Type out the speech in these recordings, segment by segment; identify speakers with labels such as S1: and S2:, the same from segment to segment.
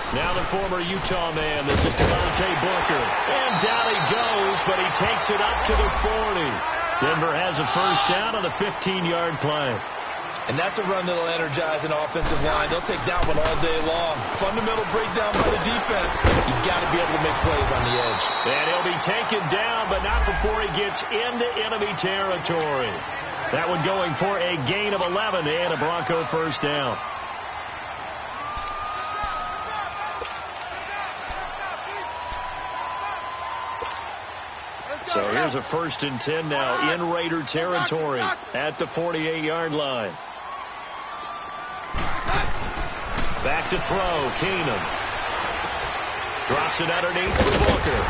S1: Now the former Utah man, this is Devontae Booker. And down he goes, but he takes it up to the 40. Denver has a first down on the 15-yard play.
S2: And that's a run that'll energize an offensive line. They'll take that one all day long. Fundamental breakdown by the defense. You've got to be able to make plays on the edge.
S1: And he'll be taken down, but not before he gets into enemy territory. That one going for a gain of 11 and a Bronco first down. So here's a 1st and 10 now in Raider territory at the 48-yard line. Back to throw, Keenum. Drops it underneath for Booker.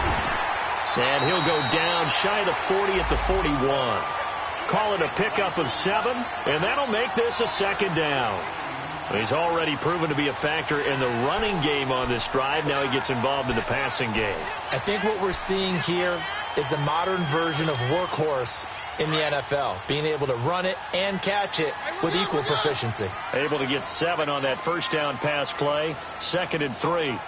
S1: And he'll go down shy of the 40 at the 41. Call it a pickup of 7, and that'll make this a 2nd down. He's already proven to be a factor in the running game on this drive. Now he gets involved in the passing game.
S2: I think what we're seeing here is the modern version of workhorse in the NFL, being able to run it and catch it with equal proficiency.
S1: Able to get 7 on that first down pass play. 2nd and 3.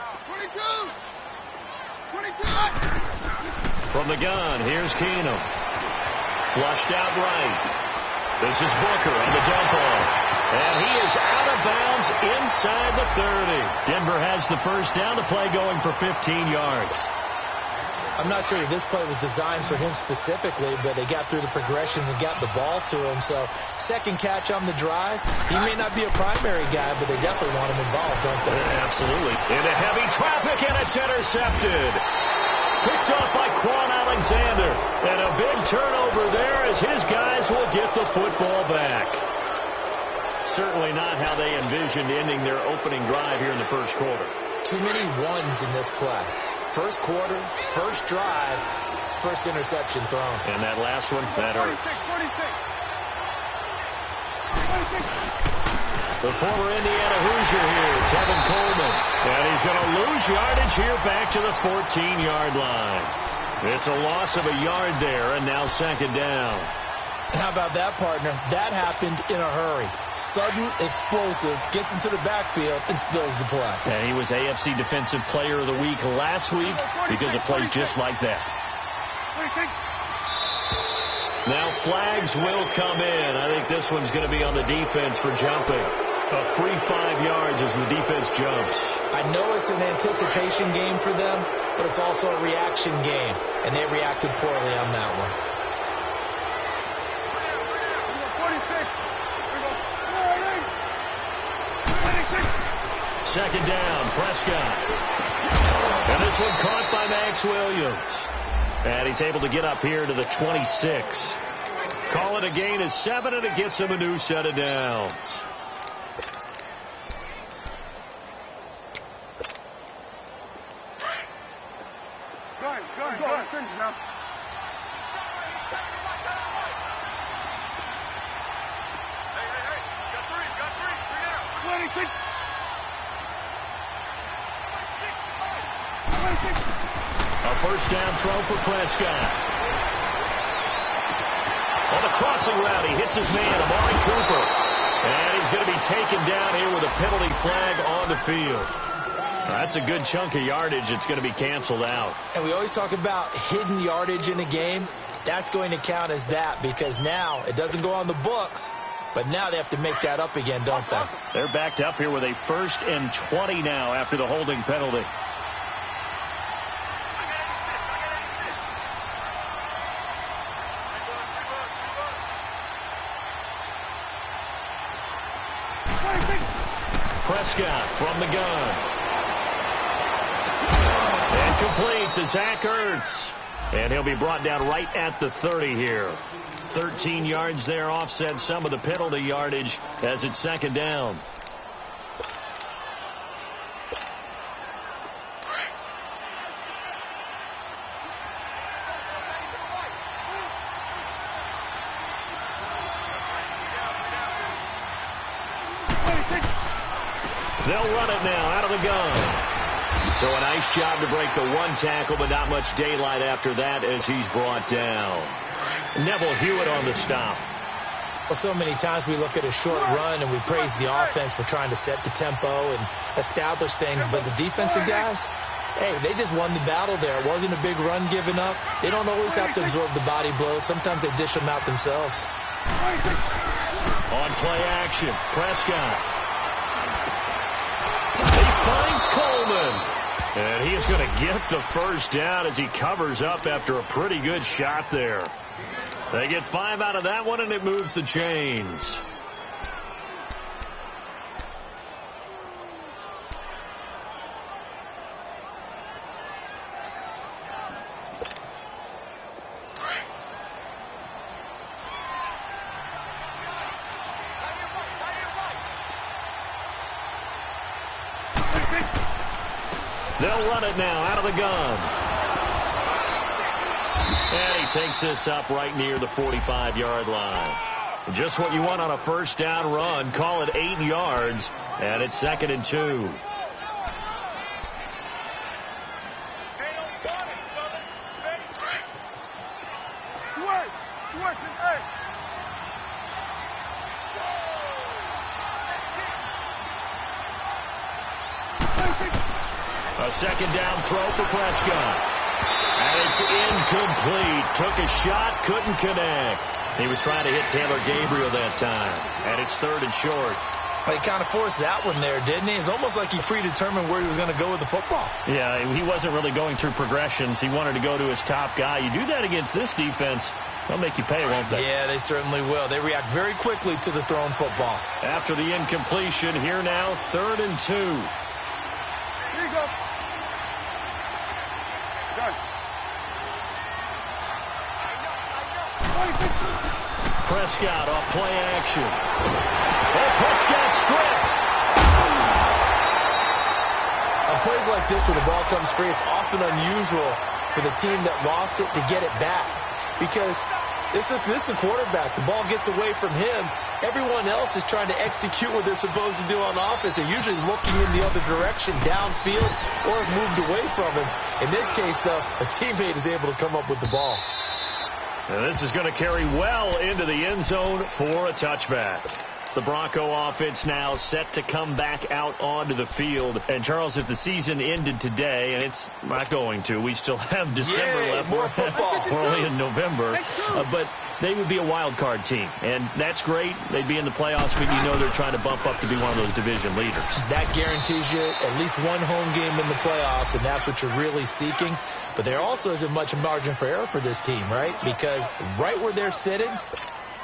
S1: From the gun, here's Keenum. Flushed out right. This is Booker on the dump off. And he is out of bounds inside the 30. Denver has the first down, to play going for 15 yards.
S2: I'm not sure if this play was designed for him specifically, but they got through the progressions and got the ball to him. So, 2nd catch on the drive. He may not be a primary guy, but they definitely want him involved, don't they?
S1: Yeah, absolutely. Into heavy traffic, and it's intercepted. Picked off by Quan Alexander. And a big turnover there as his guys will get the football back. Certainly not how they envisioned ending their opening drive here in the first quarter.
S2: Too many ones in this play. First quarter, first drive, first interception thrown.
S1: And that last one, that hurts. 46. The former Indiana Hoosier here, Tevin Coleman. And he's going to lose yardage here back to the 14-yard line. It's a loss of a yard there, and now 2nd down.
S2: How about that, partner? That happened in a hurry. Sudden, explosive, gets into the backfield, and spills the play.
S1: And he was AFC Defensive Player of the Week last week because of plays just like that. Now flags will come in. I think this one's going to be on the defense for jumping. A free 5 yards as the defense jumps.
S2: I know it's an anticipation game for them, but it's also a reaction game, and they reacted poorly on that one.
S1: Second down, Prescott. And this one caught by Max Williams. And he's able to get up here to the 26. Call it a gain of 7, and it gets him a new set of downs. A first down throw for Prescott. On the crossing route, he hits his man, Amari Cooper. And he's going to be taken down here with a penalty flag on the field. That's a good chunk of yardage. It's going to be canceled out.
S2: And we always talk about hidden yardage in a game. That's going to count as that because now it doesn't go on the books, but now they have to make that up again, don't they?
S1: They're backed up here with a 1st and 20 now after the holding penalty. Prescott from the gun. And complete to Zach Ertz. And he'll be brought down right at the 30 here. 13 yards there, offset some of the penalty yardage as it's 2nd down. They'll run it now out of the gun. So a nice job to break the one tackle, but not much daylight after that as he's brought down. Neville Hewitt on the stop.
S2: Well, so many times we look at a short run and we praise the offense for trying to set the tempo and establish things, but the defensive guys, hey, they just won the battle there. It wasn't a big run given up. They don't always have to absorb the body blows. Sometimes they dish them out themselves.
S1: On play action, Prescott. He finds Coleman. And he is going to get the first down as he covers up after a pretty good shot there. They get 5 out of that one, and it moves the chains. They'll run it now out of the gun. And he takes this up right near the 45-yard line. Just what you want on a first down run. Call it 8 yards, and it's 2nd and 2. A 2nd down throw for Prescott. And it's incomplete. Took a shot, couldn't connect. He was trying to hit Taylor Gabriel that time. And it's 3rd and short.
S2: He kind of forced that one there, didn't he? It's almost like he predetermined where he was going to go with the football.
S1: Yeah, he wasn't really going through progressions. He wanted to go to his top guy. You do that against this defense, they'll make you pay, won't they?
S2: Yeah, they certainly will. They react very quickly to the thrown football.
S1: After the incompletion, here now, 3rd and 2.
S3: Here you go. Done.
S1: Prescott off play action. Oh, Prescott stripped.
S2: On plays like this, when the ball comes free, it's often unusual for the team that lost it to get it back. Because this is the quarterback. The ball gets away from him. Everyone else is trying to execute what they're supposed to do on offense. They're usually looking in the other direction, downfield, or have moved away from him. In this case, though, a teammate is able to come up with the ball.
S1: And this is going to carry well into the end zone for a touchback. The Bronco offense now set to come back out onto the field. And, Charles, if the season ended today, and it's not going to, we still have December left.
S2: More football.
S1: We're only in November. But they would be a wild card team. And that's great. They'd be in the playoffs, but you know they're trying to bump up to be one of those division leaders.
S2: That guarantees you at least one home game in the playoffs, and that's what you're really seeking. But there also isn't much margin for error for this team, right? Because right where they're sitting,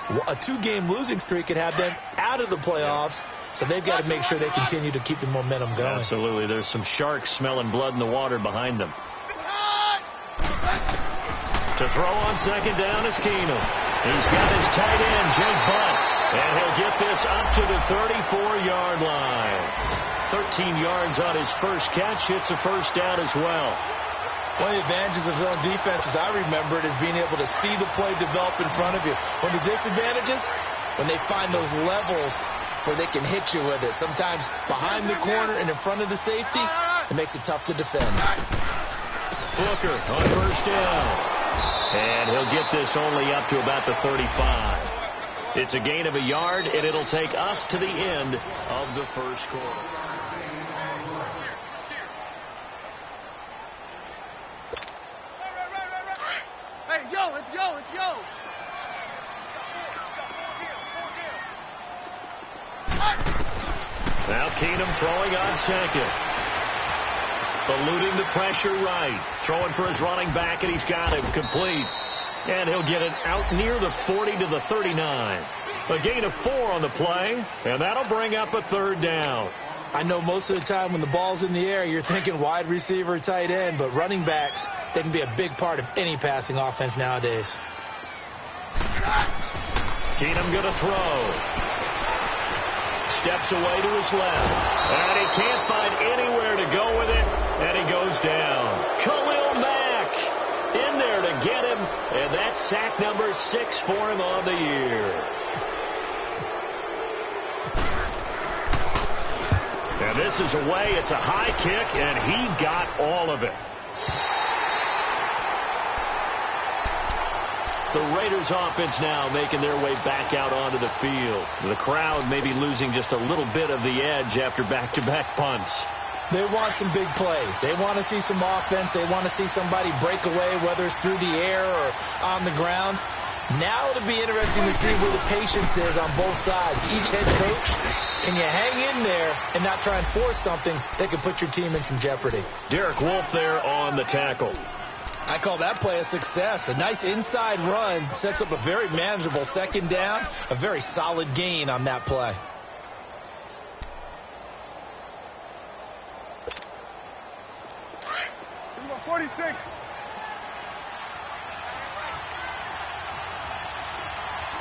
S2: a 2-game losing streak could have them out of the playoffs, so they've got to make sure they continue to keep the momentum going.
S1: Absolutely. There's some sharks smelling blood in the water behind them. To throw on 2nd down is Keenum. He's got his tight end, Jake Butt, and he'll get this up to the 34-yard line. 13 yards on his first catch. It's a first down as well.
S2: One of the advantages of zone defense, as I remember it, is being able to see the play develop in front of you. One of the disadvantages, when they find those levels where they can hit you with it. Sometimes behind the corner and in front of the safety, it makes it tough to defend.
S1: Booker on first down. And he'll get this only up to about the 35. It's a gain of a yard, and it'll take us to the end of the first quarter.
S3: Let's go.
S1: Now Keenum throwing on 2nd. Eluding the pressure right. Throwing for his running back, and he's got him complete. And he'll get it out near the 40 to the 39. A gain of 4 on the play, and that'll bring up a 3rd down.
S2: I know most of the time when the ball's in the air, you're thinking wide receiver, tight end, but running backs, they can be a big part of any passing offense nowadays.
S1: Keenum going to throw. Steps away to his left. And he can't find anywhere to go with it, and he goes down. Khalil Mack in there to get him, and that's sack number 6 for him on the year. And this is away. It's a high kick, and he got all of it. The Raiders offense now making their way back out onto the field. The crowd maybe losing just a little bit of the edge after back-to-back punts.
S2: They want some big plays. They want to see some offense. They want to see somebody break away, whether it's through the air or on the ground. Now it'll be interesting to see where the patience is on both sides. Each head coach, can you hang in there and not try and force something that could put your team in some jeopardy?
S1: Derek Wolfe there on the tackle.
S2: I call that play a success. A nice inside run sets up a very manageable second down, a very solid gain on that play.
S3: You got 46. We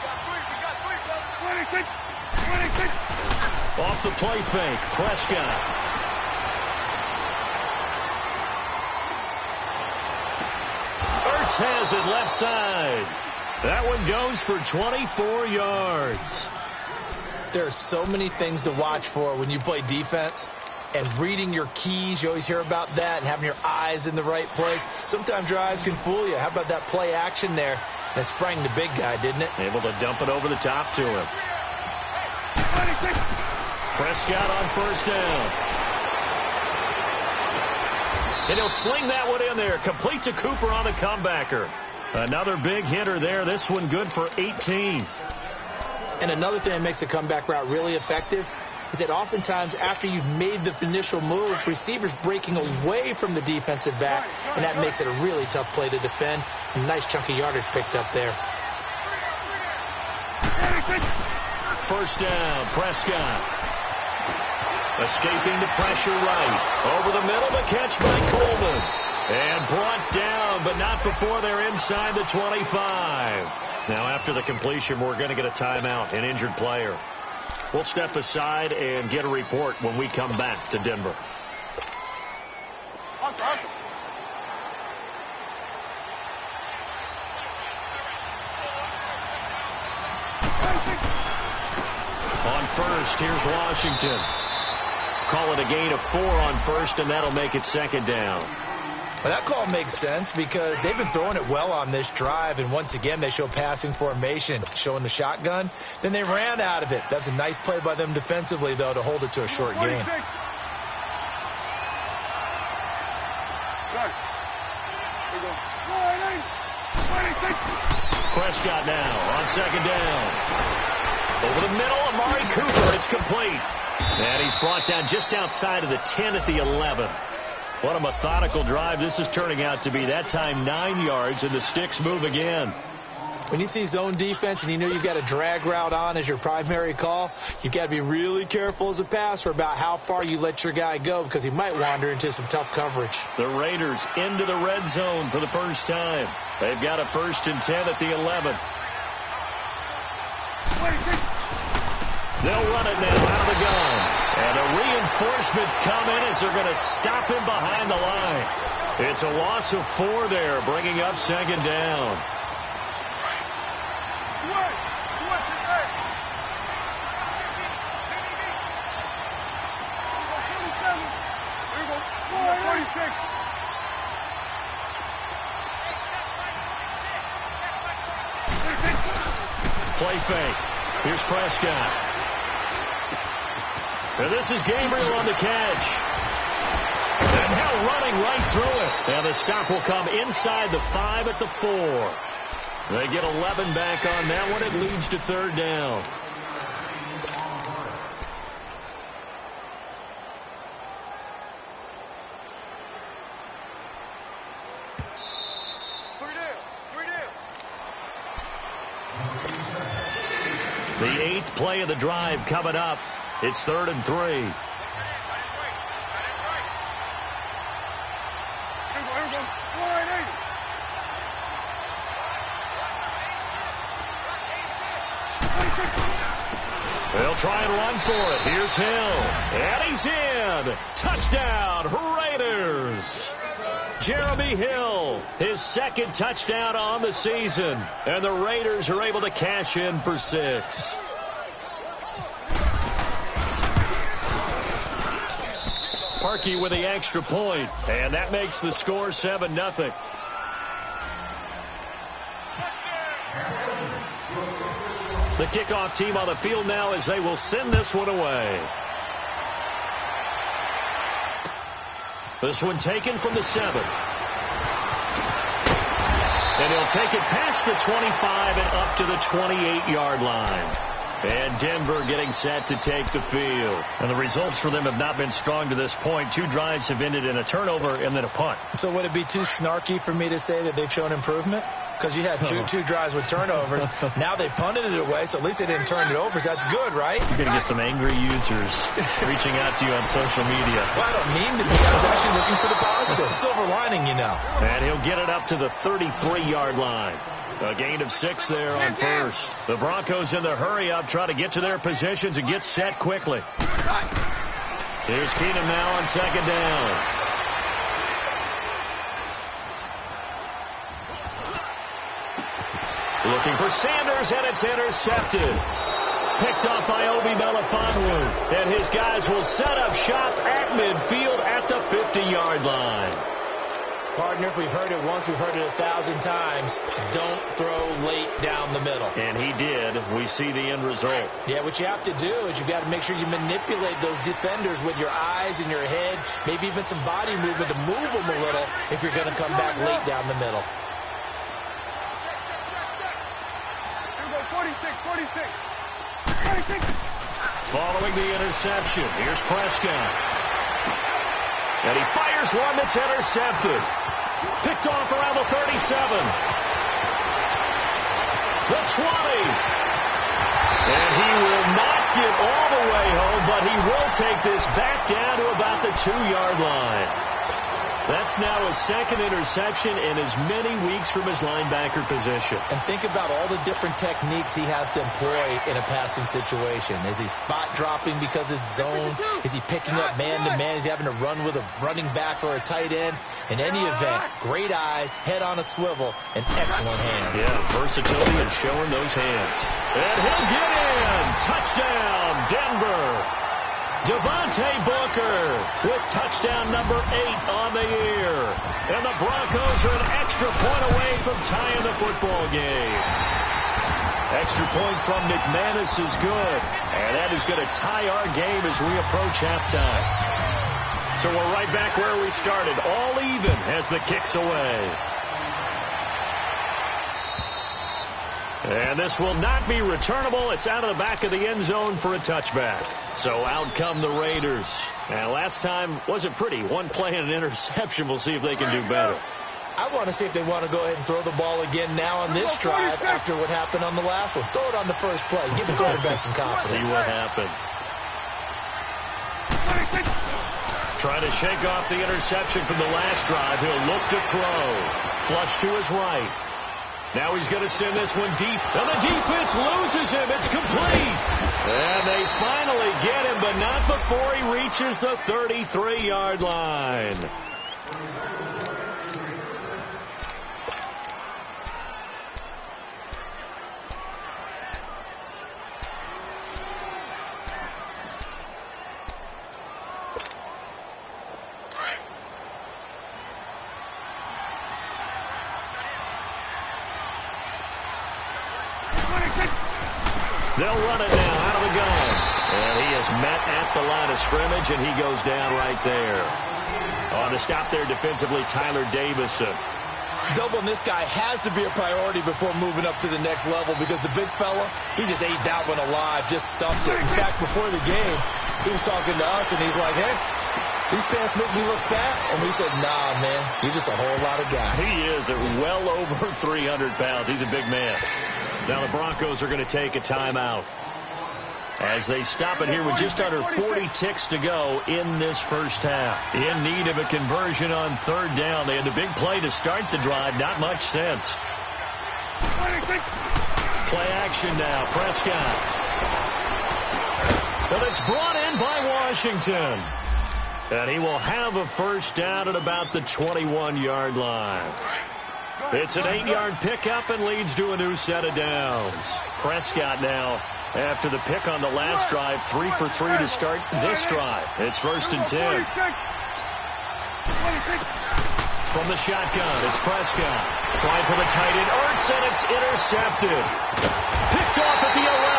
S3: got three, brother. 26.
S1: Off the play fake, Prescott. Ertz has it left side. That one goes for 24 yards.
S2: There are so many things to watch for when you play defense. And reading your keys, you always hear about that, and having your eyes in the right place. Sometimes your eyes can fool you. How about that play action there? That sprang the big guy, didn't it?
S1: Able to dump it over the top to him.
S3: 26.
S1: Prescott on first down. And he'll sling that one in there. Complete to Cooper on the comebacker. Another big hitter there. This one good for 18.
S2: And another thing that makes the comeback route really effective is that oftentimes after you've made the initial move, receivers breaking away from the defensive back, and that makes it a really tough play to defend. A nice chunk of yardage picked up there.
S1: First down, Prescott. Escaping the pressure right. Over the middle, the catch by Coleman. And brought down, but not before they're inside the 25. Now after the completion, we're going to get a timeout, an injured player. We'll step aside and get a report when we come back to Denver. On first, here's Washington. Call it a gain of 4 on first, and that'll make it second down.
S2: Well, that call makes sense because they've been throwing it well on this drive, and once again they show passing formation, showing the shotgun. Then they ran out of it. That's a nice play by them defensively, though, to hold it to a short gain.
S1: Prescott now on second down. Over the middle, Amari Cooper. It's complete. And he's brought down just outside of the 10 at the 11. What a methodical drive this is turning out to be. That time 9 yards, and the sticks move again.
S2: When you see zone defense and you know you've got a drag route on as your primary call, you've got to be really careful as a passer about how far you let your guy go because he might wander into some tough coverage.
S1: The Raiders into the red zone for the first time. They've got a 1st and 10 at the 11. They'll run it now out of the gun. And the reinforcements come in as they're going to stop him behind the line. It's a loss of 4 there, bringing up second down. Play fake. Here's Prescott. And this is Gabriel on the catch. And now running right through it. And the stop will come inside the 5 at the 4. They get 11 back on that one. It leads to third down. The 8th play of the drive coming up. It's 3rd and 3. They'll try and run for it. Here's Hill. And he's in. Touchdown, Raiders. Jeremy Hill, his 2nd touchdown on the season. And the Raiders are able to cash in for 6. Parkey with the extra point, and that makes the score 7-0. The kickoff team on the field now as they will send this one away. This one taken from the 7. And he'll take it past the 25 and up to the 28-yard line. And Denver getting set to take the field. And the results for them have not been strong to this point. 2 drives have ended in a turnover and then a punt.
S2: So would it be too snarky for me to say that they've shown improvement? Because you had two drives with turnovers. Now they punted it away, so at least they didn't turn it over. So that's good, right?
S1: You're going to get some angry users reaching out to you on social media.
S2: Well, I don't mean to be. I was actually looking for the positive. Silver lining, you know.
S1: And he'll get it up to the 33-yard line. A gain of 6 there on first. The Broncos in the hurry up try to get to their positions and get set quickly. Here's Keenum now on second down. Looking for Sanders, and it's intercepted. Picked off by Obi Melifonwu. And his guys will set up shop at midfield at the 50-yard line.
S2: Partner, if we've heard it once, we've heard it 1,000 times. Don't throw late down the middle.
S1: And he did. We see the end result.
S2: Yeah, what you have to do is you've got to make sure you manipulate those defenders with your eyes and your head, maybe even some body movement to move them a little if you're going to come back late down the middle.
S3: 46.
S1: Following the interception, here's Prescott. And he fires one that's intercepted. Picked off around the 37. The 20. And he will not get all the way home, but he will take this back down to about the 2-yard line. That's now his second interception in as many weeks from his linebacker position.
S2: And think about all the different techniques he has to employ in a passing situation. Is he spot dropping because it's zone? Is he picking up man-to-man? Is he having to run with a running back or a tight end? In any event, great eyes, head on a swivel, and excellent hands.
S1: Yeah, versatility and showing those hands. And he'll get in. Touchdown, Denver. Devontae Booker with touchdown number 8 on the year. And the Broncos are an extra point away from tying the football game. Extra point from McManus is good. And that is going to tie our game as we approach halftime. So we're right back where we started. All even as the kick's away. And this will not be returnable. It's out of the back of the end zone for a touchback. So out come the Raiders. And last time wasn't pretty. One play and an interception. We'll see if they can do better.
S2: I want to see if they want to go ahead and throw the ball again now on this drive after what happened on the last one. Throw it on the first play. Give the quarterback some confidence.
S1: See what happens. Trying to shake off the interception from the last drive. He'll look to throw. Flush to his right. Now he's going to send this one deep. And the defense loses him. It's complete. And they finally get him, but not before he reaches the 33-yard line. They'll run it now out of the gun. And he is met at the line of scrimmage, and he goes down right there. On the stop there defensively, Tyler Davison.
S2: Doubling this guy has to be a priority before moving up to the next level because the big fella, he just ate that one alive, just stuffed it. In fact, before the game, he was talking to us, and he's like, hey, these pants make me look fat. And we said, nah, man, you're just a whole lot of guy.
S1: He is at well over 300 pounds. He's a big man. Now the Broncos are going to take a timeout as they stop it here with just under 40 ticks to go in this first half. In need of a conversion on third down. They had the big play to start the drive. Not much sense. Play action now. Prescott. But it's brought in by Washington. And he will have a first down at about the 21-yard line. It's an 8-yard pickup and leads to a new set of downs. Prescott now, after the pick on the last drive, 3 for 3 to start this drive. It's 1st and 10. From the shotgun, it's Prescott. Trying for the tight end, Ertz, and it's intercepted. Picked off at the 11.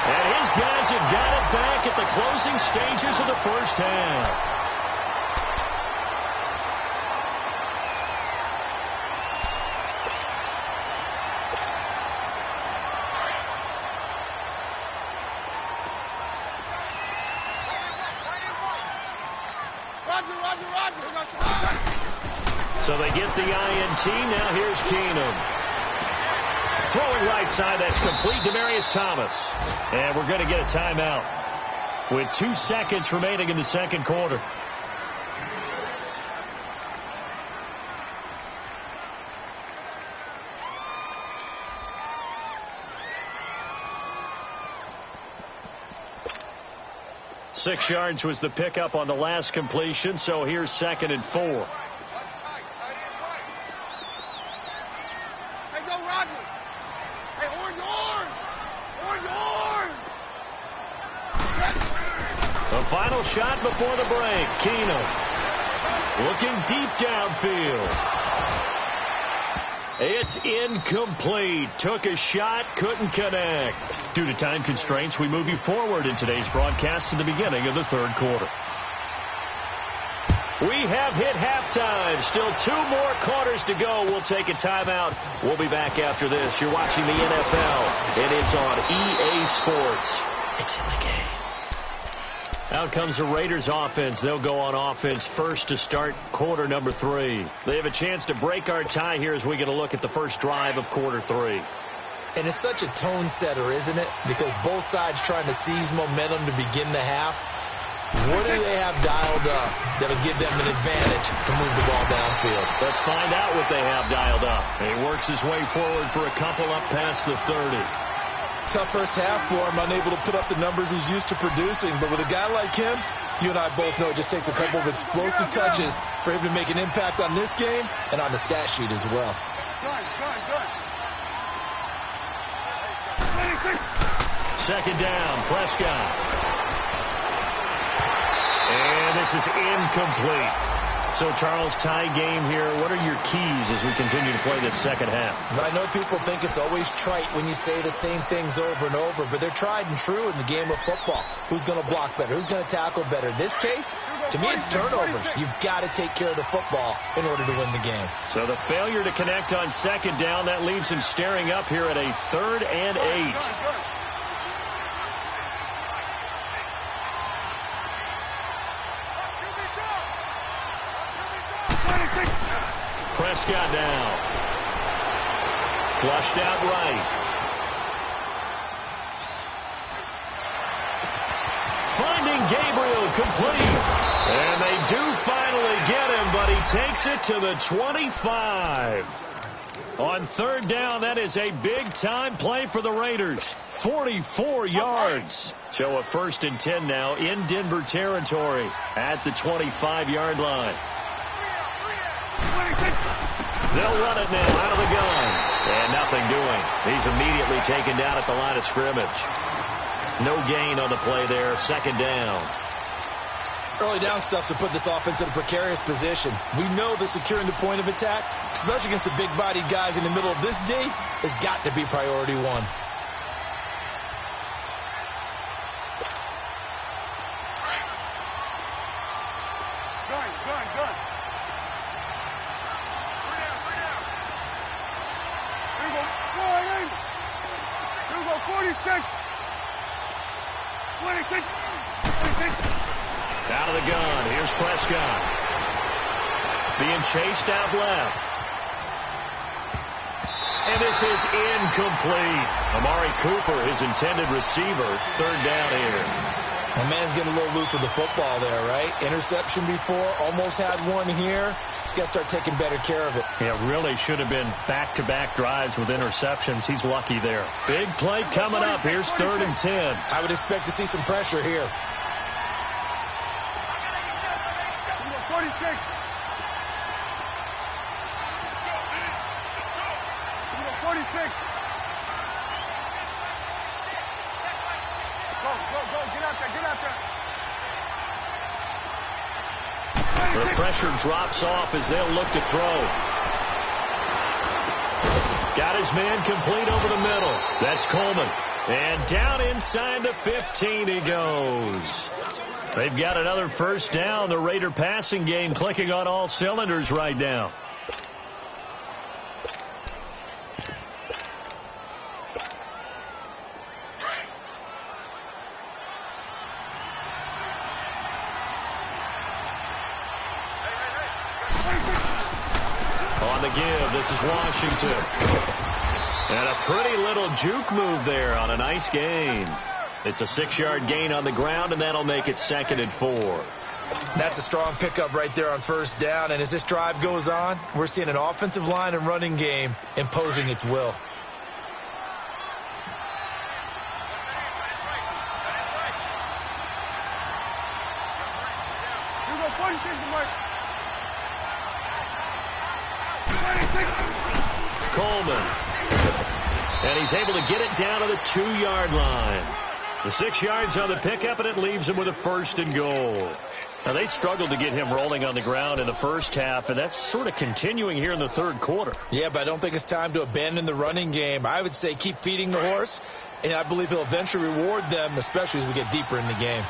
S1: And his guys have got it back at the closing stages of the first half. So they get the INT. Now here's Keenum. Throwing right side. That's complete. Demaryius Thomas. And we're going to get a timeout with 2 seconds remaining in the second quarter. Six yards was the pickup on the last completion, so here's 2nd and 4.
S3: Hey, go Rodgers. Hey, orange.
S1: The final shot before the break. Keenum looking deep downfield. It's incomplete. Took a shot, couldn't connect. Due to time constraints, we move you forward in today's broadcast to the beginning of the third quarter. We have hit halftime. Still 2 more quarters to go. We'll take a timeout. We'll be back after this. You're watching the NFL, and it's on EA Sports. It's in the game. Out comes the Raiders offense. They'll go on offense first to start quarter number 3. They have a chance to break our tie here as we get a look at the first drive of quarter 3.
S2: And it's such a tone setter, isn't it? Because both sides trying to seize momentum to begin the half. What do they have dialed up that'll give them an advantage to move the ball downfield?
S1: Let's find out what they have dialed up. He works his way forward for a couple up past the 30.
S2: Tough first half for him, unable to put up the numbers he's used to producing. But with a guy like him, you and I both know it just takes a couple of explosive touches for him to make an impact on this game and on the stat sheet as well.
S3: Good.
S1: 2nd down, Prescott. And this is incomplete. So, Charles, tie game here. What are your keys as we continue to play this second half?
S2: I know people think it's always trite when you say the same things over and over, but they're tried and true in the game of football. Who's going to block better? Who's going to tackle better? In this case, to me, it's turnovers. You've got to take care of the football in order to win the game.
S1: So the failure to connect on 2nd down, that leaves him staring up here at a 3rd and 8. Prescott down. Flushed out right. Finding Gabriel complete. And they do finally get him, but he takes it to the 25. On 3rd down, that is a big-time play for the Raiders. 44 yards. So a 1st and 10 now in Denver territory at the 25-yard line. They'll run it now out of the gun. And nothing doing. He's immediately taken down at the line of scrimmage. No gain on the play there. 2nd down.
S2: Early down stuff's to put this offense in a precarious position. We know that securing the point of attack, especially against the big-bodied guys in the middle of this D, has got to be priority 1.
S3: Gun. 46.
S1: Out of the gun. Here's Prescott. Being chased out left. And this is incomplete. Amari Cooper, his intended receiver. 3rd down here.
S2: The man's getting a little loose with the football there, right? Interception before, almost had one here. He's got to start taking better care of it.
S1: Yeah, really should have been back-to-back drives with interceptions. He's lucky there. Big play coming up. Here's 3rd and 10.
S2: I would expect to see some pressure here.
S3: 46. 46. Go. Get out there.
S1: The pressure drops off as they'll look to throw. Got his man complete over the middle. That's Coleman. And down inside the 15 he goes. They've got another first down. The Raider passing game clicking on all cylinders right now. On the give, this is Washington. And a pretty little juke move there on a nice gain. It's a 6-yard gain on the ground, and that'll make it 2nd and 4.
S2: That's a strong pickup right there on first down. And as this drive goes on, we're seeing an offensive line and running game imposing its will.
S1: Coleman. And he's able to get it down to the 2-yard line. The 6 yards on the pickup, and it leaves him with a 1st and goal. Now, they struggled to get him rolling on the ground in the first half, and that's sort of continuing here in the third quarter.
S2: Yeah, but I don't think it's time to abandon the running game. I would say keep feeding the horse, and I believe he'll eventually reward them, especially as we get deeper in the game.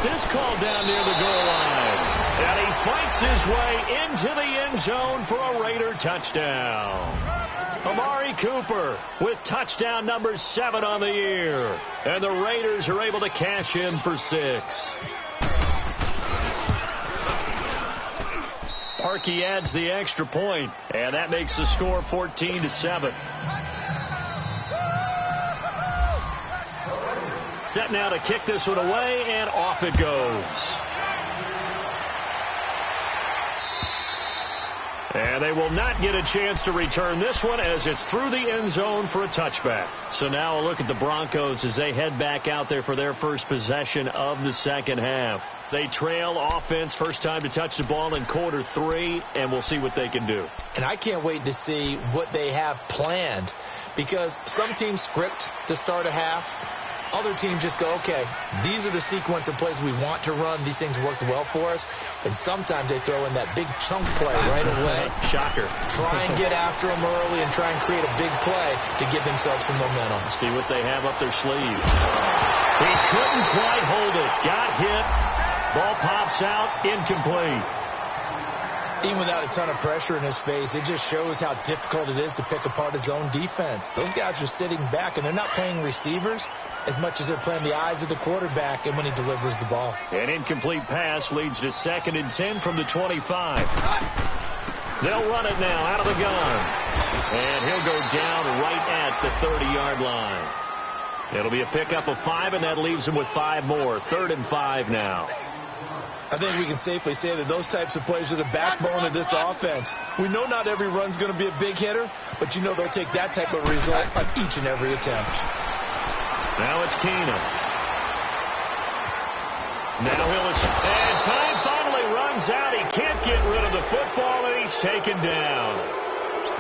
S1: This call down near the goal line. And he fights his way into the end zone for a Raider touchdown. Amari Cooper with touchdown number 7 on the year. And the Raiders are able to cash in for 6. Parkey adds the extra point, and that makes the score 14-7. Set now to kick this one away, and off it goes. And they will not get a chance to return this one as it's through the end zone for a touchback. So now a look at the Broncos as they head back out there for their first possession of the second half. They trail offense, first time to touch the ball in quarter 3, and we'll see what they can do.
S2: And I can't wait to see what they have planned, because some teams script to start a half. Other teams just go, okay, these are the sequence of plays we want to run. These things worked well for us. And sometimes they throw in that big chunk play right away.
S1: Shocker.
S2: Try and get after them early and try and create a big play to give themselves some momentum.
S1: See what they have up their sleeve. He couldn't quite hold it. Got hit. Ball pops out. Incomplete.
S2: Even without a ton of pressure in his face, it just shows how difficult it is to pick apart his own defense. Those guys are sitting back, and they're not playing receivers as much as they're playing the eyes of the quarterback and when he delivers the ball.
S1: An incomplete pass leads to 2nd and 10 from the 25. They'll run it now out of the gun. And he'll go down right at the 30-yard line. It'll be a pickup of 5, and that leaves him with 5 more. 3rd and 5 now.
S2: I think we can safely say that those types of plays are the backbone of this offense. We know not every run's going to be a big hitter, but you know they'll take that type of result on each and every attempt.
S1: Now it's Keenum. Now and time finally runs out. He can't get rid of the football, and he's taken down.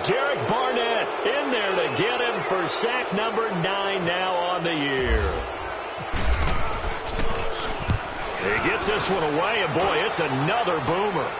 S1: Derek Barnett in there to get him for sack number 9 now on the year. He gets this one away, and boy, it's another boomer.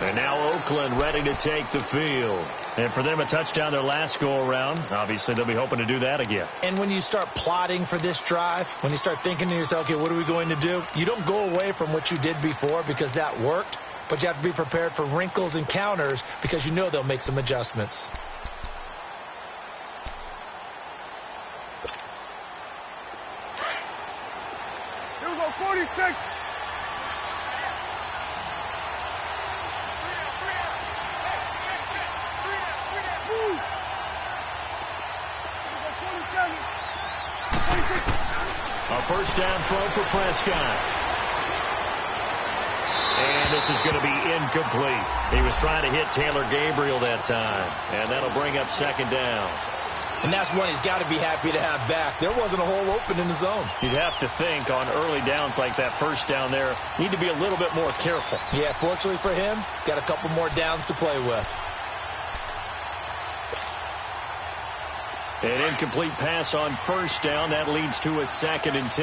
S1: And now Oakland ready to take the field. And for them, a touchdown their last go-around. Obviously, they'll be hoping to do that again.
S2: And when you start plotting for this drive, when you start thinking to yourself, okay, what are we going to do? You don't go away from what you did before because that worked, but you have to be prepared for wrinkles and counters because you know they'll make some adjustments.
S3: Here we go, 46.
S1: A first down throw for Prescott. And this is going to be incomplete. He was trying to hit Taylor Gabriel that time. And that'll bring up 2nd down.
S2: And that's one he's got to be happy to have back. There wasn't a hole open in the zone.
S1: You'd have to think on early downs like that first down there, need to be a little bit more careful.
S2: Yeah, fortunately for him, got a couple more downs to play with.
S1: An incomplete pass on first down. That leads to a 2nd and 10.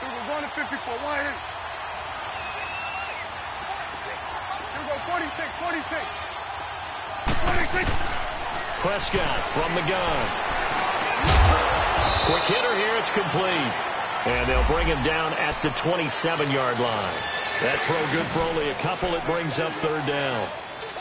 S3: We're going to 54. 1 8. Here we go. 46. 46.
S1: Prescott from the gun. Quick hitter here. It's complete. And they'll bring him down at the 27-yard line. That throw good for only a couple. It brings up 3rd down.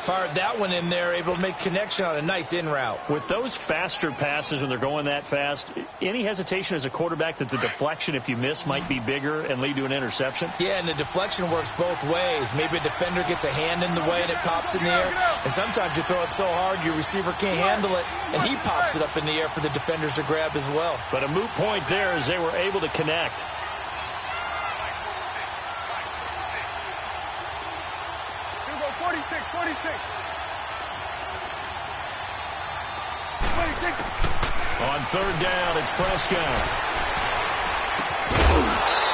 S2: Fired that one in there, able to make connection on a nice in route.
S1: With those faster passes, when they're going that fast, any hesitation as a quarterback that the deflection, if you miss, might be bigger and lead to an interception?
S2: Yeah, and the deflection works both ways. Maybe a defender gets a hand in the way and it pops in the air. And sometimes you throw it so hard your receiver can't handle it, and he pops it up in the air for the defenders to grab as well.
S1: But a moot point there as they were able to connect.
S3: Here we go. 46. 26.
S1: On 3rd down, it's Prescott.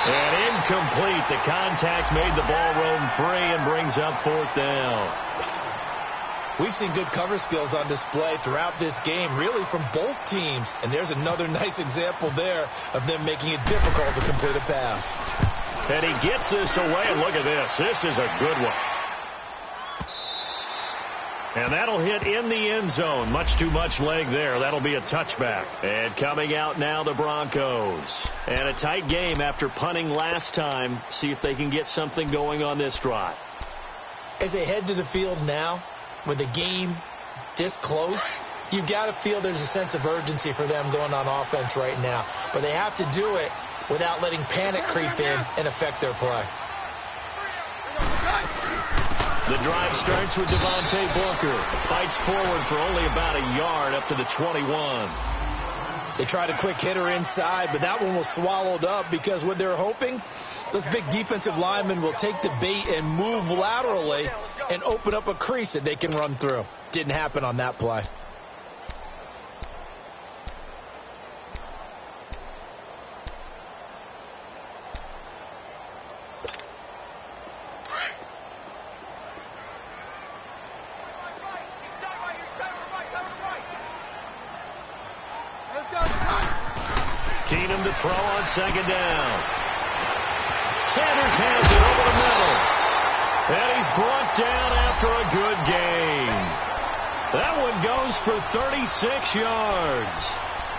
S1: And incomplete. The contact made the ball roam free and brings up 4th down.
S2: We've seen good cover skills on display throughout this game, really from both teams. And there's another nice example there of them making it difficult to complete a pass.
S1: And he gets this away, and look at this. This is a good one. And that'll hit in the end zone. Much too much leg there. That'll be a touchback. And coming out now, the Broncos. And a tight game after punting last time. See if they can get something going on this drive.
S2: As they head to the field now, with the game this close, you've got to feel there's a sense of urgency for them going on offense right now. But they have to do it without letting panic creep in and affect their play.
S1: The drive starts with Devontae Booker. Fights forward for only about a yard up to the 21.
S2: They tried a quick hitter inside, but that one was swallowed up because what they're hoping, those big defensive linemen will take the bait and move laterally and open up a crease that they can run through. Didn't happen on that play.
S1: Keenum to throw on 2nd down. Sanders has it over the middle. And he's brought down after a good game. That one goes for 36 yards.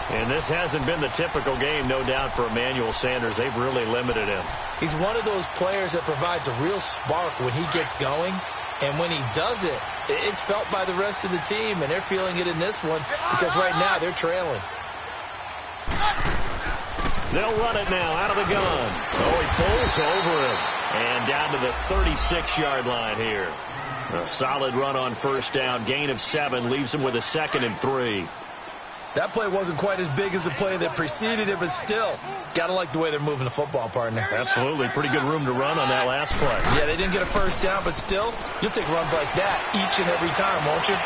S1: And this hasn't been the typical game, no doubt, for Emmanuel Sanders. They've really limited him.
S2: He's one of those players that provides a real spark when he gets going. And when he does it, it's felt by the rest of the team. And they're feeling it in this one because right now they're trailing.
S1: They'll run it now out of the gun. Oh, he pulls over him. And down to the 36-yard line here. A solid run on 1st down. Gain of 7 leaves him with a 2nd and 3.
S2: That play wasn't quite as big as the play that preceded it, but still, got to like the way they're moving the football, partner.
S1: Absolutely. Pretty good room to run on that last play.
S2: Yeah, they didn't get a 1st down, but still, you'll take runs like that each and every time, won't you?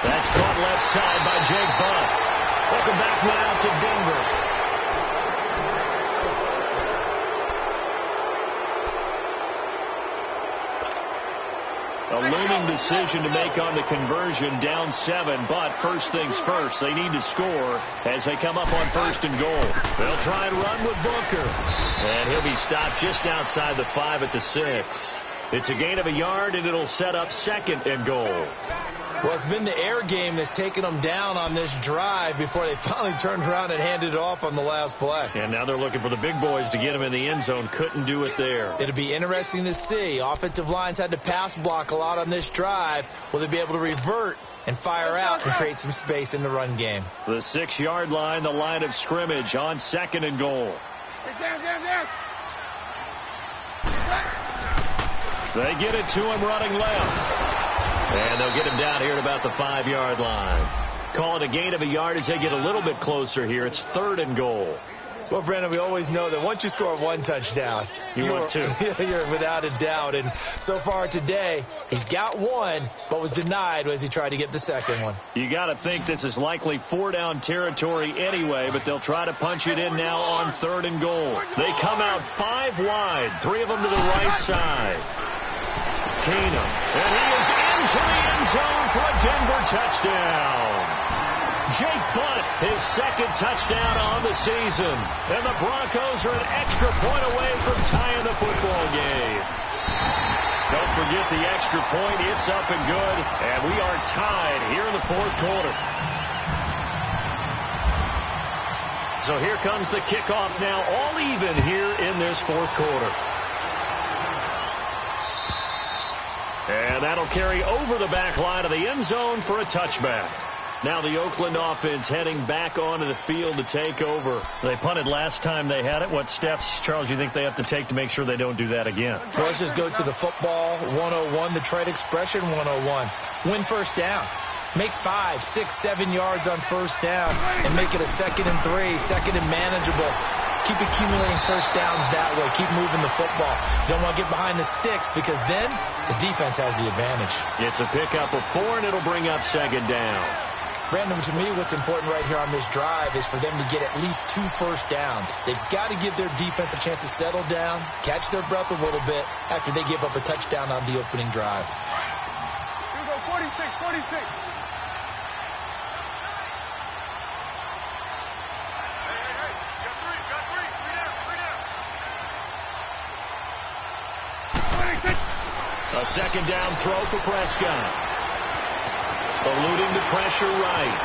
S1: That's caught left side by Jake Butt. Welcome back now to Denver. A looming decision to make on the conversion, down 7, but first things first, they need to score as they come up on 1st and goal. They'll try and run with Booker, and he'll be stopped just outside the 5 at the 6. It's a gain of a yard, and it'll set up 2nd and goal.
S2: Well, it's been the air game that's taken them down on this drive before they finally turned around and handed it off on the last play.
S1: And now they're looking for the big boys to get him in the end zone. Couldn't do it there.
S2: It'll be interesting to see. Offensive lines had to pass block a lot on this drive. Will they be able to revert and fire out and create some space in the run game?
S1: The 6-yard line, the line of scrimmage on 2nd and goal.
S3: Down.
S1: They get it to him running left. And they'll get him down here at about the 5-yard line. Call it a gain of a yard as they get a little bit closer here. It's 3rd and goal.
S2: Well, Brandon, we always know that once you score 1 touchdown,
S1: you want 2.
S2: You're without a doubt. And so far today, he's got 1, but was denied as he tried to get the 2nd one.
S1: You got to think this is likely 4-down territory anyway, but they'll try to punch it in now on 3rd and goal. They come out 5 wide, 3 of them to the right side. Keenum, and he is in. into the end zone for a Denver touchdown. Jake Butt, his second touchdown on the season. And the Broncos are an extra point away from tying the football game. Don't forget the extra point. It's up and good. And we are tied here in the fourth quarter. So here comes the kickoff now, all even here in this fourth quarter. And that'll carry over the back line of the end zone for a touchback. Now the Oakland offense heading back onto the field to take over. They punted last time they had it. What steps, Charles, you think they have to take to make sure they don't do that again?
S2: Well, let's just go to the football 101, the trade expression 101. Win first down. Make 5, 6, 7 yards on first down and make it a 2nd and 3, second and manageable. Keep accumulating first downs that way. Keep moving the football. You don't want to get behind the sticks because then the defense has the advantage.
S1: It's a pickup of 4, and it'll bring up 2nd down.
S2: Brandon, to me, what's important right here on this drive is for them to get at least 2 first downs. They've got to give their defense a chance to settle down, catch their breath a little bit after they give up a touchdown on the opening drive.
S3: Here we go, 46, 46. Hey, got three down. 26.
S1: A 2nd down throw for Prescott. Eluding the pressure right.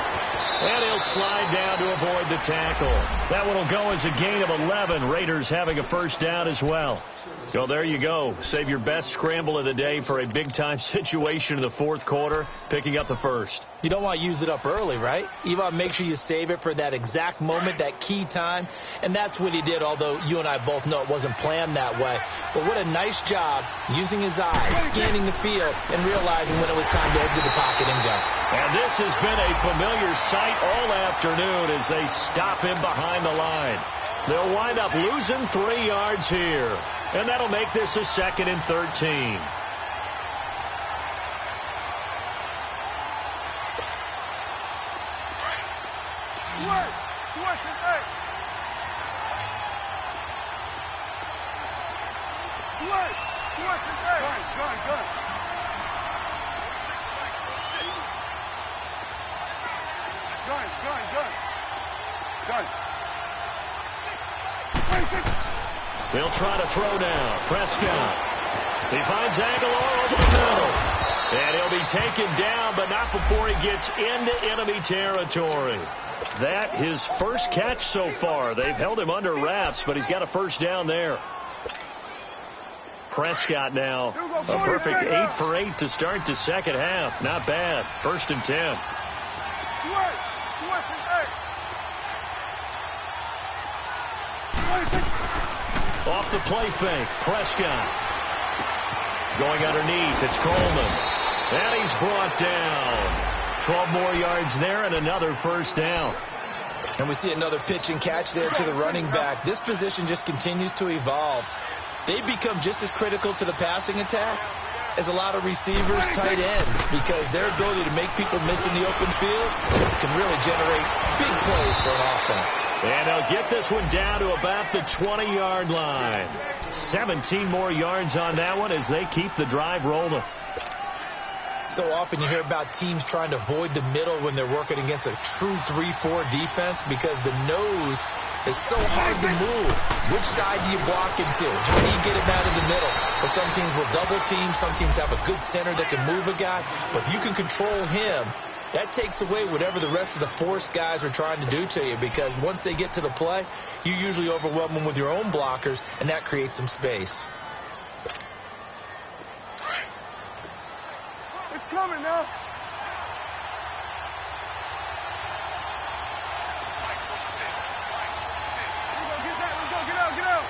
S1: And he'll slide down to avoid the tackle. That one will go as a gain of 11. Raiders having a first down as well. So there you go. Save your best scramble of the day for a big-time situation in the fourth quarter, picking up the first.
S2: You don't want to use it up early, right? You want to make sure you save it for that exact moment, that key time. And that's what he did, although you and I both know it wasn't planned that way. But what a nice job using his eyes, scanning the field, and realizing when it was time to exit the pocket and go.
S1: And this has been a familiar sight all afternoon as they stop him behind the line. They'll wind up losing 3 yards here. And that'll make this a 2nd and 13. They'll try to throw now. Prescott. He finds Aguilar over the middle. And he'll be taken down, but not before he gets into enemy territory. That his first catch so far. They've held him under wraps, but he's got a first down there. Prescott now a perfect 8 for 8 to start the second half. Not bad. 1st and 10. Off the play fake. Prescott. Going underneath. It's Coleman. And he's brought down. 12 more yards there and another first down.
S2: And we see another pitch and catch there to the running back. This position just continues to evolve. They become just as critical to the passing attack as a lot of receivers, tight ends, because their ability to make people miss in the open field can really generate big plays for an offense.
S1: And they'll get this one down to about the 20-yard line. 17 more yards on that one as they keep the drive rolling.
S2: So often you hear about teams trying to avoid the middle when they're working against a true 3-4 defense because the nose is so hard to move. Which side do you block him to? How do you get him out of the middle? Well, some teams will double team. Some teams have a good center that can move a guy. But if you can control him, that takes away whatever the rest of the force guys are trying to do to you, because once they get to the play, you usually overwhelm them with your own blockers, and that creates some space.
S3: It's coming now. Get out.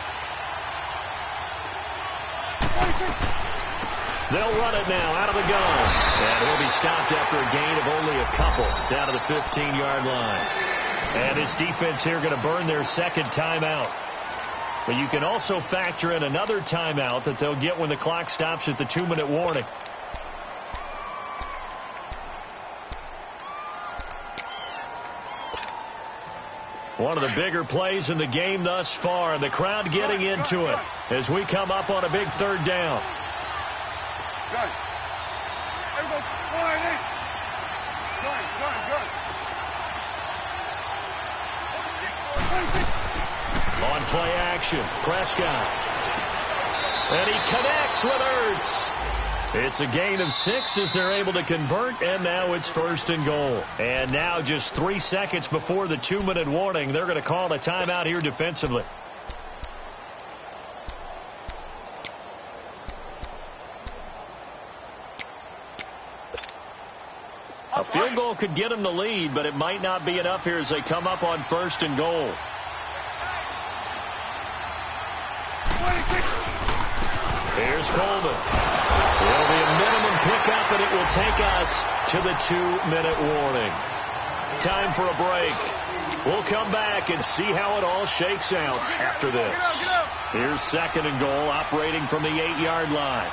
S1: They'll run it now out of the gun. And he'll be stopped after a gain of only a couple down to the 15-yard line. And this defense here going to burn their second timeout. But you can also factor in another timeout that they'll get when the clock stops at the 2-minute warning. One of the bigger plays in the game thus far. The crowd getting into it as we come up on a big 3rd down. On play action, Prescott. And he connects with Ertz. It's a gain of 6 as they're able to convert, and now it's 1st and goal. And now just 3 seconds before the 2-minute warning, they're going to call a timeout here defensively. A field goal could get them the lead, but it might not be enough here as they come up on 1st and goal. Here's Coleman. It'll be a minimum pickup, and it will take us to the 2-minute warning. Time for a break. We'll come back and see how it all shakes out after this. Here's 2nd and goal, operating from the 8-yard line.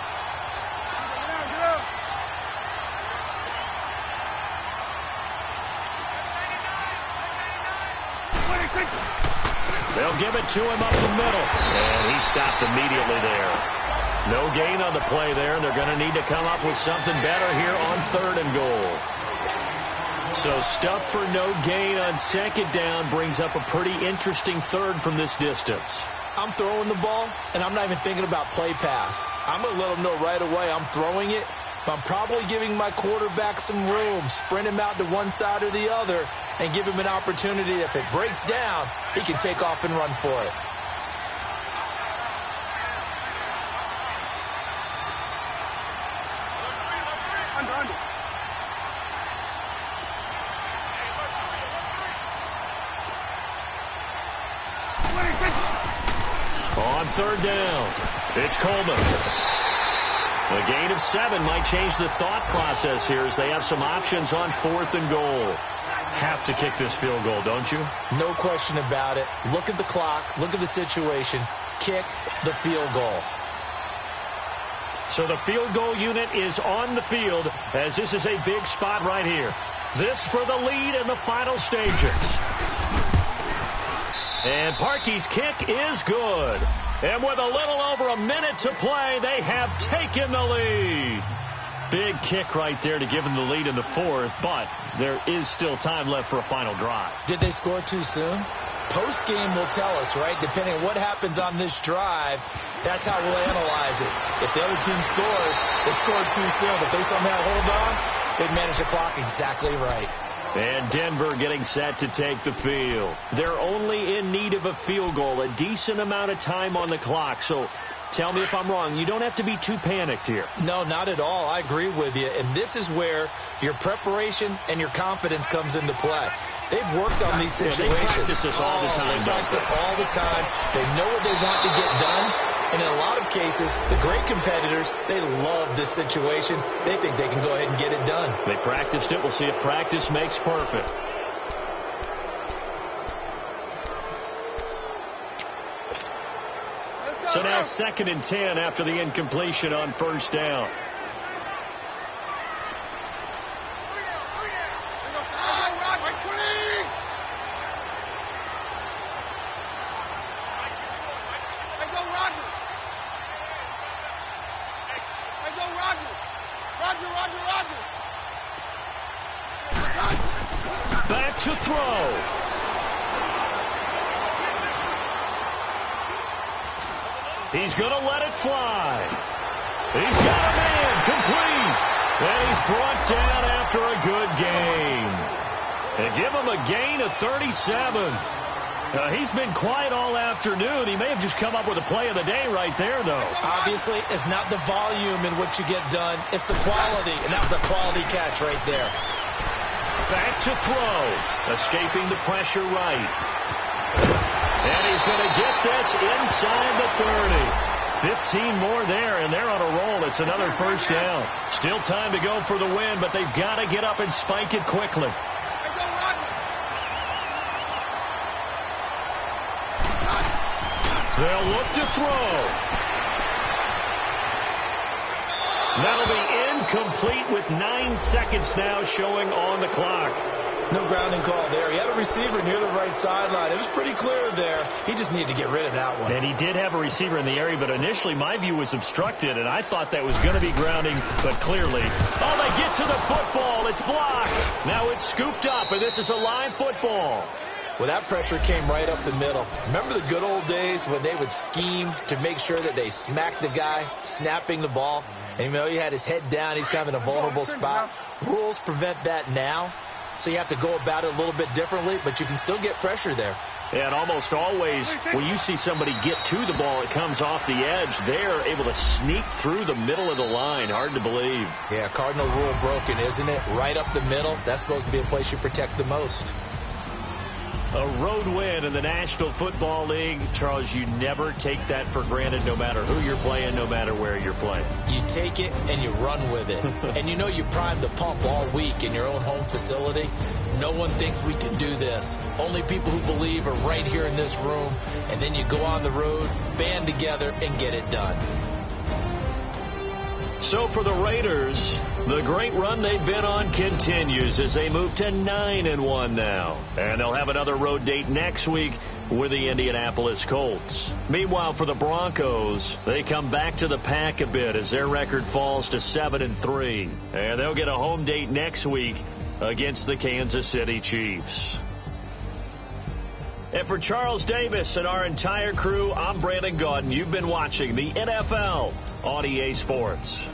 S1: They'll give it to him up the middle. And he stopped immediately there. No gain on the play there, and they're going to need to come up with something better here on 3rd and goal. So stuff for no gain on 2nd down brings up a pretty interesting 3rd from this distance.
S2: I'm throwing the ball, and I'm not even thinking about play pass. I'm going to let them know right away I'm throwing it. But I'm probably giving my quarterback some room, sprint him out to one side or the other, and give him an opportunity. If it breaks down, he can take off and run for it.
S1: On 3rd down, it's Coleman. A gain of 7 might change the thought process here as they have some options on 4th and goal. Have to kick this field goal, don't you?
S2: No question about it. Look at the clock. Look at the situation. Kick the field goal.
S1: So the field goal unit is on the field as this is a big spot right here. This for the lead in the final stages. And Parkey's kick is good. And with a little over a minute to play, they have taken the lead. Big kick right there to give them the lead in the 4th, but there is still time left for a final drive.
S2: Did they score too soon? Post-game will tell us, right? Depending on what happens on this drive, that's how we'll analyze it. If the other team scores, they scored too soon. If they somehow hold on, they've managed the clock exactly right.
S1: And Denver getting set to take the field. They're only in need of a field goal, a decent amount of time on the clock. So tell me if I'm wrong. You don't have to be too panicked here.
S2: No, not at all. I agree with you. And this is where your preparation and your confidence comes into play. They've worked on these situations.
S1: They practice this all the time.
S2: They practice it all the time. They know what they want to get done. And in a lot of cases, the great competitors, they love this situation. They think they can go ahead and get it done.
S1: They practiced it. We'll see if practice makes perfect. So now 2nd and 10 after the incompletion on 1st down. Back to throw. He's going to let it fly. He's got a man complete. And he's brought down after a good game. And give him a gain of 37. He's been quiet all afternoon. He may have just come up with a play of the day right there, though.
S2: Obviously, it's not the volume in what you get done. It's the quality, and that was a quality catch right there.
S1: Back to throw. Escaping the pressure right. And he's going to get this inside the 30. 15 more there, and they're on a roll. It's another 1st down. Still time to go for the win, but they've got to get up and spike it quickly. They'll look to throw. That'll be incomplete with 9 seconds now showing on the clock.
S2: No grounding call there. He had a receiver near the right sideline. It was pretty clear there. He just needed to get rid of that one.
S1: And he did have a receiver in the area, but initially my view was obstructed, and I thought that was going to be grounding, but clearly. Oh, they get to the football. It's blocked. Now it's scooped up, and this is a live football.
S2: Well, that pressure came right up the middle. Remember the good old days when they would scheme to make sure that they smacked the guy snapping the ball? And you know, he had his head down. He's kind of in a vulnerable spot. Rules prevent that now. So you have to go about it a little bit differently, but you can still get pressure there.
S1: And almost always when you see somebody get to the ball, it comes off the edge. They're able to sneak through the middle of the line. Hard to believe.
S2: Yeah, cardinal rule broken, isn't it? Right up the middle. That's supposed to be a place you protect the most.
S1: A road win in the National Football League. Charles, you never take that for granted, no matter who you're playing, no matter where you're playing.
S2: You take it and you run with it. And you know you primed the pump all week in your own home facility. No one thinks we can do this. Only people who believe are right here in this room. And then you go on the road, band together, and get it done.
S1: So for the Raiders, the great run they've been on continues as they move to 9-1 now. And they'll have another road date next week with the Indianapolis Colts. Meanwhile, for the Broncos, they come back to the pack a bit as their record falls to 7-3. And they'll get a home date next week against the Kansas City Chiefs. And for Charles Davis and our entire crew, I'm Brandon Gaudin. You've been watching the NFL on EA Sports.